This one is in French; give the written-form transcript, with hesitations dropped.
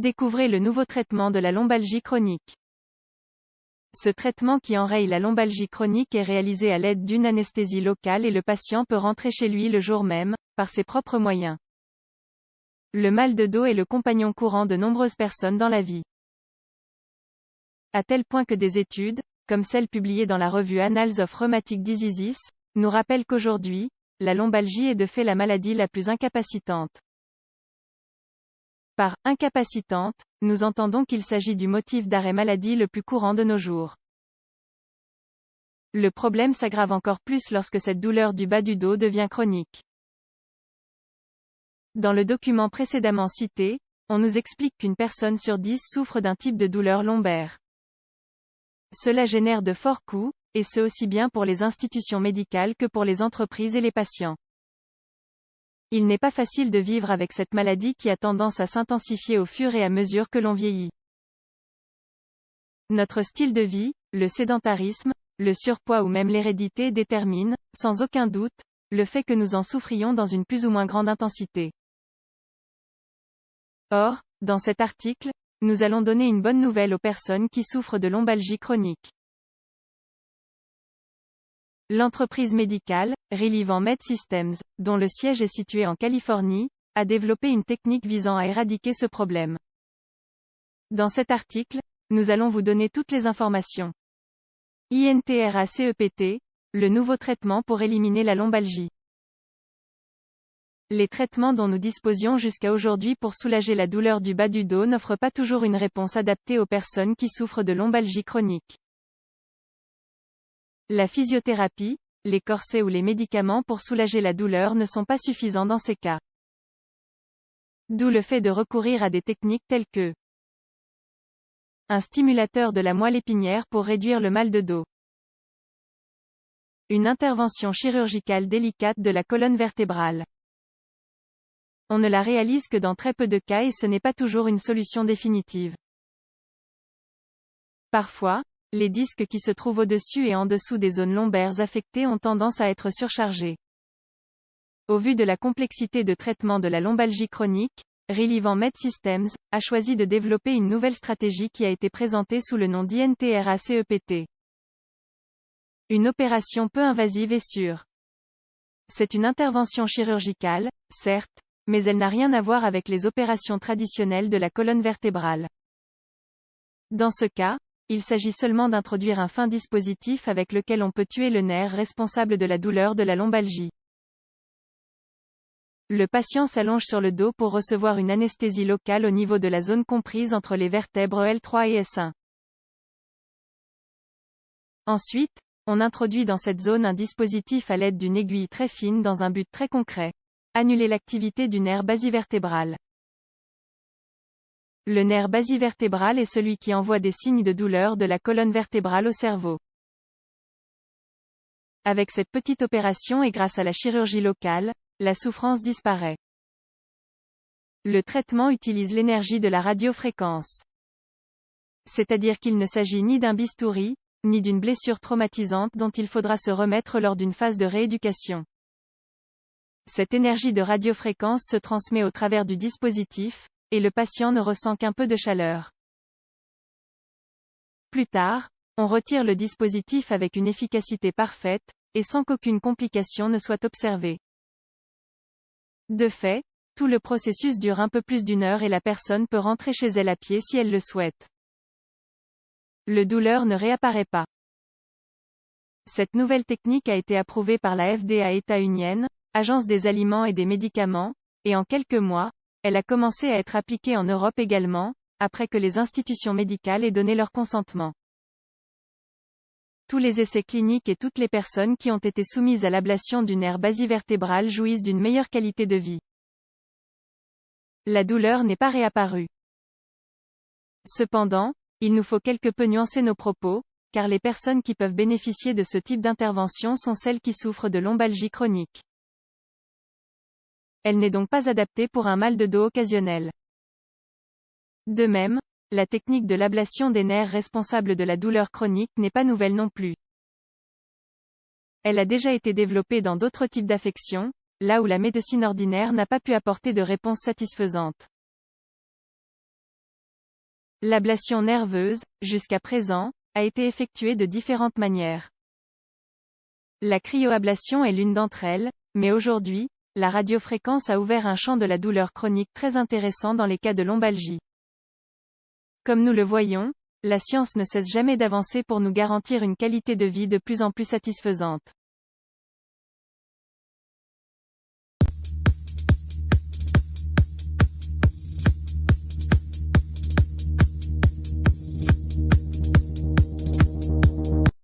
Découvrez le nouveau traitement de la lombalgie chronique. Ce traitement qui enraye la lombalgie chronique est réalisé à l'aide d'une anesthésie locale et le patient peut rentrer chez lui le jour même, par ses propres moyens. Le mal de dos est le compagnon courant de nombreuses personnes dans la vie. À tel point que des études, comme celle publiée dans la revue Annals of Rheumatic Diseases, nous rappellent qu'aujourd'hui, la lombalgie est de fait la maladie la plus incapacitante. Par « incapacitante », nous entendons qu'il s'agit du motif d'arrêt maladie le plus courant de nos jours. Le problème s'aggrave encore plus lorsque cette douleur du bas du dos devient chronique. Dans le document précédemment cité, on nous explique qu'une personne sur 10 souffre d'un type de douleur lombaire. Cela génère de forts coûts, et ce aussi bien pour les institutions médicales que pour les entreprises et les patients. Il n'est pas facile de vivre avec cette maladie qui a tendance à s'intensifier au fur et à mesure que l'on vieillit. Notre style de vie, le sédentarisme, le surpoids ou même l'hérédité déterminent, sans aucun doute, le fait que nous en souffrions dans une plus ou moins grande intensité. Or, dans cet article, nous allons donner une bonne nouvelle aux personnes qui souffrent de lombalgie chronique. L'entreprise médicale, Relievant Med Systems, dont le siège est situé en Californie, a développé une technique visant à éradiquer ce problème. Dans cet article, nous allons vous donner toutes les informations. INTRACEPT, le nouveau traitement pour éliminer la lombalgie. Les traitements dont nous disposions jusqu'à aujourd'hui pour soulager la douleur du bas du dos n'offrent pas toujours une réponse adaptée aux personnes qui souffrent de lombalgie chronique. La physiothérapie, les corsets ou les médicaments pour soulager la douleur ne sont pas suffisants dans ces cas. D'où le fait de recourir à des techniques telles que un stimulateur de la moelle épinière pour réduire le mal de dos. Une intervention chirurgicale délicate de la colonne vertébrale. On ne la réalise que dans très peu de cas et ce n'est pas toujours une solution définitive. Parfois, les disques qui se trouvent au-dessus et en dessous des zones lombaires affectées ont tendance à être surchargés. Au vu de la complexité de traitement de la lombalgie chronique, Relievant Med Systems a choisi de développer une nouvelle stratégie qui a été présentée sous le nom d'INTRACEPT. Une opération peu invasive et sûre. C'est une intervention chirurgicale, certes, mais elle n'a rien à voir avec les opérations traditionnelles de la colonne vertébrale. Dans ce cas, il s'agit seulement d'introduire un fin dispositif avec lequel on peut tuer le nerf responsable de la douleur de la lombalgie. Le patient s'allonge sur le dos pour recevoir une anesthésie locale au niveau de la zone comprise entre les vertèbres L3 et S1. Ensuite, on introduit dans cette zone un dispositif à l'aide d'une aiguille très fine dans un but très concret: annuler l'activité du nerf basivertébral. Le nerf basivertébral est celui qui envoie des signes de douleur de la colonne vertébrale au cerveau. Avec cette petite opération et grâce à la chirurgie locale, la souffrance disparaît. Le traitement utilise l'énergie de la radiofréquence. C'est-à-dire qu'il ne s'agit ni d'un bistouri, ni d'une blessure traumatisante dont il faudra se remettre lors d'une phase de rééducation. Cette énergie de radiofréquence se transmet au travers du dispositif, et le patient ne ressent qu'un peu de chaleur. Plus tard, on retire le dispositif avec une efficacité parfaite, et sans qu'aucune complication ne soit observée. De fait, tout le processus dure un peu plus d'1 heure et la personne peut rentrer chez elle à pied si elle le souhaite. Le douleur ne réapparaît pas. Cette nouvelle technique a été approuvée par la FDA états-unienne, Agence des aliments et des médicaments, et en quelques mois, elle a commencé à être appliquée en Europe également, après que les institutions médicales aient donné leur consentement. Tous les essais cliniques et toutes les personnes qui ont été soumises à l'ablation du nerf basivertébral jouissent d'une meilleure qualité de vie. La douleur n'est pas réapparue. Cependant, il nous faut quelque peu nuancer nos propos, car les personnes qui peuvent bénéficier de ce type d'intervention sont celles qui souffrent de lombalgie chronique. Elle n'est donc pas adaptée pour un mal de dos occasionnel. De même, la technique de l'ablation des nerfs responsables de la douleur chronique n'est pas nouvelle non plus. Elle a déjà été développée dans d'autres types d'affections, là où la médecine ordinaire n'a pas pu apporter de réponse satisfaisante. L'ablation nerveuse, jusqu'à présent, a été effectuée de différentes manières. La cryoablation est l'une d'entre elles, mais aujourd'hui, la radiofréquence a ouvert un champ de la douleur chronique très intéressant dans les cas de lombalgie. Comme nous le voyons, la science ne cesse jamais d'avancer pour nous garantir une qualité de vie de plus en plus satisfaisante.